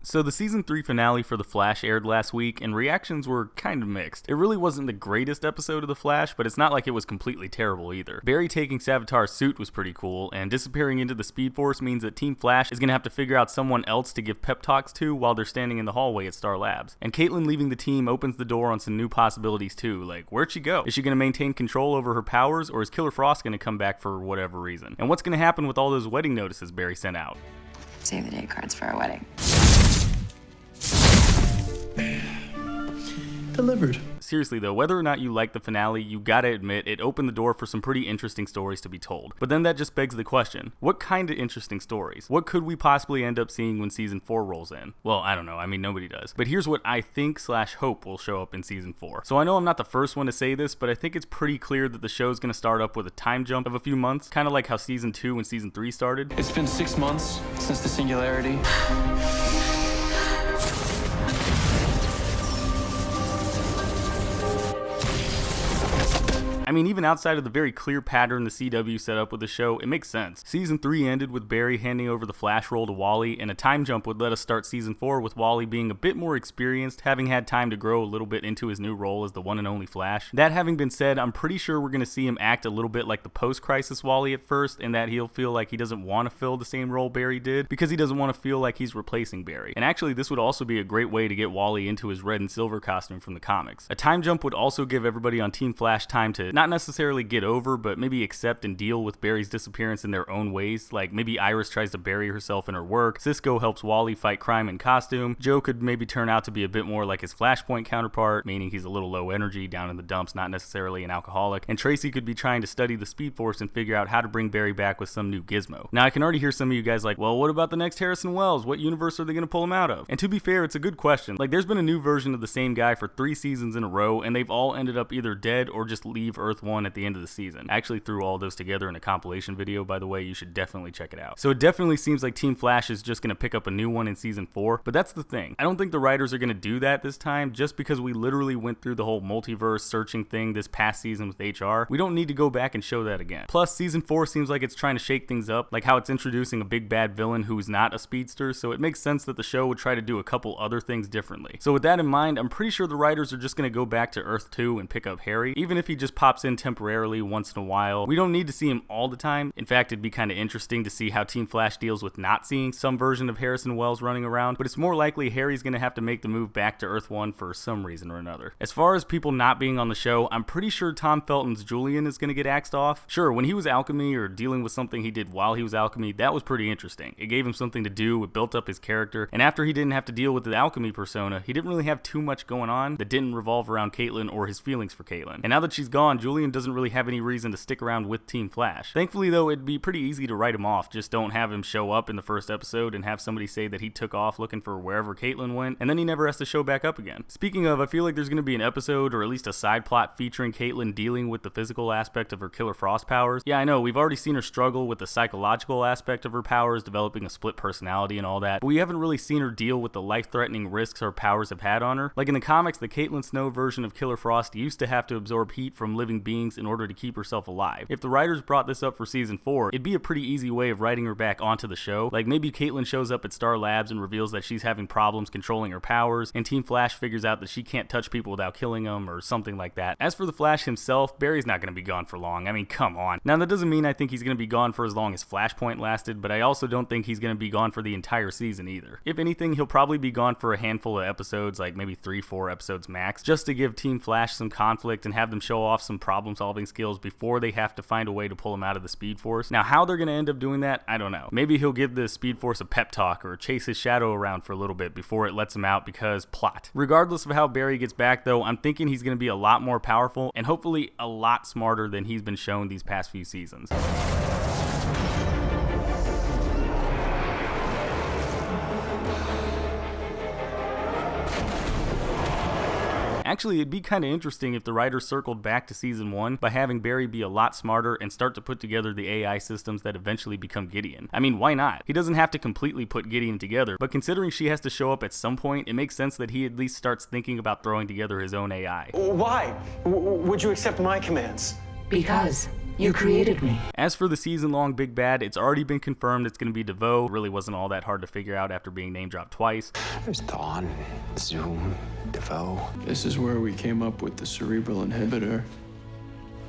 So the season 3 finale for The Flash aired last week, and reactions were kind of mixed. It really wasn't the greatest episode of The Flash, but it's not like it was completely terrible either. Barry taking Savitar's suit was pretty cool, and disappearing into the Speed Force means that Team Flash is going to have to figure out someone else to give pep talks to while they're standing in the hallway at Star Labs. And Caitlin leaving the team opens the door on some new possibilities too, like where'd she go? Is she going to maintain control over her powers, or is Killer Frost going to come back for whatever reason? And what's going to happen with all those wedding notices Barry sent out? Save the date cards for our wedding. Delivered. Seriously though, whether or not you like the finale, you gotta admit it opened the door for some pretty interesting stories to be told. But then that just begs the question, what kind of interesting stories? What could we possibly end up seeing when season 4 rolls in? Well, I don't know, I mean nobody does. But here's what I think / hope will show up in season 4. So I know I'm not the first one to say this, but I think it's pretty clear that the show's gonna start up with a time jump of a few months, kinda like how season 2 and season 3 started. It's been 6 months since the singularity. I mean, even outside of the very clear pattern the CW set up with the show, it makes sense. Season 3 ended with Barry handing over the Flash role to Wally, and a time jump would let us start season 4 with Wally being a bit more experienced, having had time to grow a little bit into his new role as the one and only Flash. That having been said, I'm pretty sure we're going to see him act a little bit like the post-crisis Wally at first, in that he'll feel like he doesn't want to fill the same role Barry did, because he doesn't want to feel like he's replacing Barry. And actually, this would also be a great way to get Wally into his red and silver costume from the comics. A time jump would also give everybody on Team Flash time to not necessarily get over, but maybe accept and deal with Barry's disappearance in their own ways. Like maybe Iris tries to bury herself in her work, Cisco helps Wally fight crime in costume, Joe could maybe turn out to be a bit more like his Flashpoint counterpart, meaning he's a little low energy, down in the dumps, not necessarily an alcoholic, and Tracy could be trying to study the Speed Force and figure out how to bring Barry back with some new gizmo. Now I can already hear some of you guys like, well, what about the next Harrison Wells? What universe are they going to pull him out of? And to be fair, it's a good question. Like there's been a new version of the same guy for 3 seasons in a row, and they've all ended up either dead or just leave Earth 1 at the end of the season. I actually threw all those together in a compilation video, by the way. You should definitely check it out. So it definitely seems like Team Flash is just going to pick up a new one in season 4, but that's the thing. I don't think the writers are going to do that this time, just because we literally went through the whole multiverse searching thing this past season with HR. We don't need to go back and show that again. Plus, season 4 seems like it's trying to shake things up, like how it's introducing a big bad villain who's not a speedster, so it makes sense that the show would try to do a couple other things differently. So with that in mind, I'm pretty sure the writers are just going to go back to Earth 2 and pick up Harry, even if he just pops in temporarily once in a while. We don't need to see him all the time. In fact, it'd be kind of interesting to see how Team Flash deals with not seeing some version of Harrison Wells running around, but it's more likely Harry's going to have to make the move back to Earth 1 for some reason or another. As far as people not being on the show, I'm pretty sure Tom Felton's Julian is going to get axed off. Sure, when he was Alchemy or dealing with something he did while he was Alchemy, that was pretty interesting. It gave him something to do, it built up his character, and after he didn't have to deal with the Alchemy persona, he didn't really have too much going on that didn't revolve around Caitlin or his feelings for Caitlin. And now that she's gone, Julian doesn't really have any reason to stick around with Team Flash. Thankfully though, it'd be pretty easy to write him off. Just don't have him show up in the first episode and have somebody say that he took off looking for wherever Caitlin went, and then he never has to show back up again. Speaking of, I feel like there's going to be an episode or at least a side plot featuring Caitlin dealing with the physical aspect of her Killer Frost powers. Yeah, I know, we've already seen her struggle with the psychological aspect of her powers, developing a split personality and all that, but we haven't really seen her deal with the life-threatening risks her powers have had on her. Like in the comics, the Caitlin Snow version of Killer Frost used to have to absorb heat from living beings in order to keep herself alive. If the writers brought this up for season 4, it'd be a pretty easy way of writing her back onto the show. Like maybe Caitlin shows up at Star Labs and reveals that she's having problems controlling her powers, and Team Flash figures out that she can't touch people without killing them or something like that. As for the Flash himself, Barry's not going to be gone for long. I mean, come on. Now that doesn't mean I think he's going to be gone for as long as Flashpoint lasted, but I also don't think he's going to be gone for the entire season either. If anything, he'll probably be gone for a handful of episodes, like maybe 3-4 episodes max, just to give Team Flash some conflict and have them show off some problem-solving skills before they have to find a way to pull him out of the Speed Force. Now, how they're going to end up doing that, I don't know. Maybe he'll give the Speed Force a pep talk or chase his shadow around for a little bit before it lets him out because plot. Regardless of how Barry gets back though, I'm thinking he's going to be a lot more powerful and hopefully a lot smarter than he's been shown these past few seasons. Actually, it'd be kind of interesting if the writers circled back to season 1 by having Barry be a lot smarter and start to put together the AI systems that eventually become Gideon. I mean, why not? He doesn't have to completely put Gideon together, but considering she has to show up at some point, it makes sense that he at least starts thinking about throwing together his own AI. Why? Would you accept my commands? Because You created me. As for the season-long big bad, it's already been confirmed it's going to be DeVoe. It really wasn't all that hard to figure out after being name dropped twice. There's Thawne, Zoom, DeVoe. This is where we came up with the cerebral inhibitor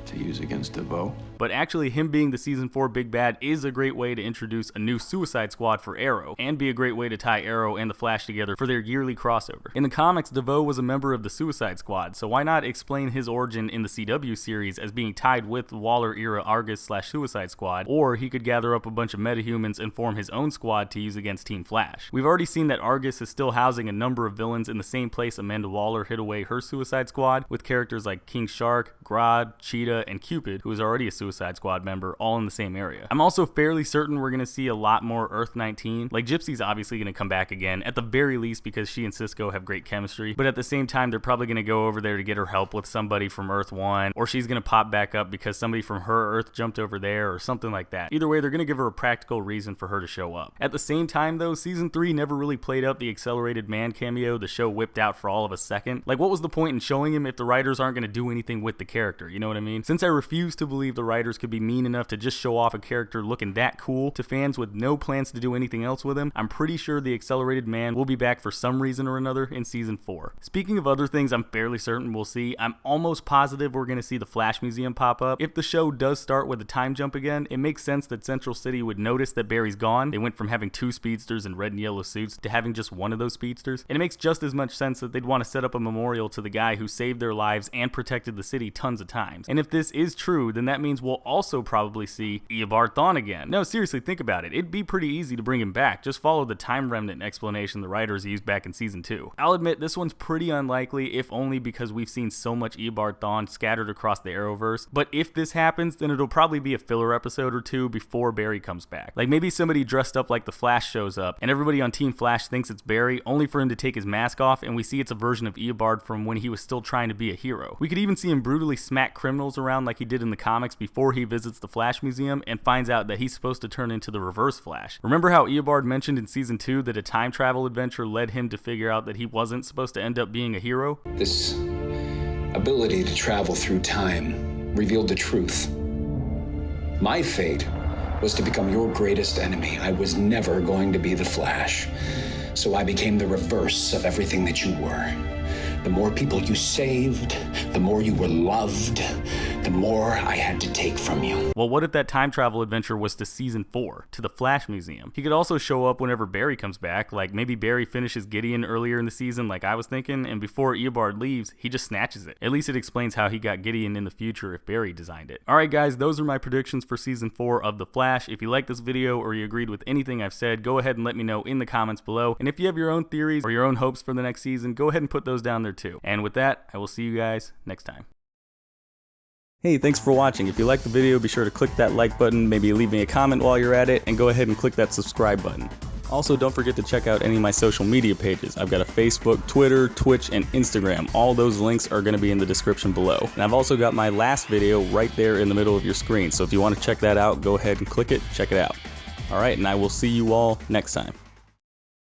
to use against DeVoe. But actually, him being the season 4 big bad is a great way to introduce a new Suicide Squad for Arrow, and be a great way to tie Arrow and the Flash together for their yearly crossover. In the comics, DeVoe was a member of the Suicide Squad, so why not explain his origin in the CW series as being tied with Waller-era Argus/Suicide Squad, or he could gather up a bunch of metahumans and form his own squad to use against Team Flash. We've already seen that Argus is still housing a number of villains in the same place Amanda Waller hid away her Suicide Squad, with characters like King Shark, Grodd, Cheetah, and Cupid, who is already a Suicide Squad member, all in the same area. I'm also fairly certain we're going to see a lot more Earth-19. Like, Gypsy's obviously going to come back again, at the very least because she and Cisco have great chemistry, but at the same time they're probably going to go over there to get her help with somebody from Earth-1, or she's going to pop back up because somebody from her Earth jumped over there, or something like that. Either way, they're going to give her a practical reason for her to show up. At the same time though, Season 3 never really played up the Accelerated Man cameo the show whipped out for all of a second. Like, what was the point in showing him if the writers aren't going to do anything with the character, you know what I mean? Since I refuse to believe the writers could be mean enough to just show off a character looking that cool to fans with no plans to do anything else with him, I'm pretty sure the Accelerated Man will be back for some reason or another in Season 4. Speaking of other things I'm fairly certain we'll see, I'm almost positive we're going to see the Flash Museum pop up. If the show does start with a time jump again, it makes sense that Central City would notice that Barry's gone. They went from having 2 speedsters in red and yellow suits to having just one of those speedsters, and it makes just as much sense that they'd want to set up a memorial to the guy who saved their lives and protected the city tons of times. And if this is true, then that means we'll also probably see Eobard Thawne again. No, seriously, think about it. It'd be pretty easy to bring him back. Just follow the time remnant explanation the writers used back in Season 2. I'll admit this one's pretty unlikely, if only because we've seen so much Eobard Thawne scattered across the Arrowverse. But if this happens, then it'll probably be a filler episode or two before Barry comes back. Like, maybe somebody dressed up like the Flash shows up, and everybody on Team Flash thinks it's Barry, only for him to take his mask off, and we see it's a version of Eobard from when he was still trying to be a hero. We could even see him brutally smack criminals around like he did in the comics before he visits the Flash Museum and finds out that he's supposed to turn into the Reverse Flash. Remember how Eobard mentioned in Season 2 that a time travel adventure led him to figure out that he wasn't supposed to end up being a hero? This ability to travel through time revealed the truth. My fate was to become your greatest enemy. I was never going to be the Flash. So I became the reverse of everything that you were. The more people you saved, the more you were loved, the more I had to take from you. Well, what if that time travel adventure was to Season 4, to the Flash Museum? He could also show up whenever Barry comes back, like maybe Barry finishes Gideon earlier in the season like I was thinking, and before Eobard leaves, he just snatches it. At least it explains how he got Gideon in the future if Barry designed it. Alright guys, those are my predictions for Season 4 of The Flash. If you liked this video or you agreed with anything I've said, go ahead and let me know in the comments below. And if you have your own theories or your own hopes for the next season, go ahead and put those down there too. And with that, I will see you guys next time. Hey, thanks for watching. If you liked the video, be sure to click that like button, maybe leave me a comment while you're at it, and go ahead and click that subscribe button. Also, don't forget to check out any of my social media pages. I've got a Facebook, Twitter, Twitch, and Instagram. All those links are going to be in the description below. And I've also got my last video right there in the middle of your screen, so if you want to check that out, go ahead and click it, check it out. Alright, and I will see you all next time.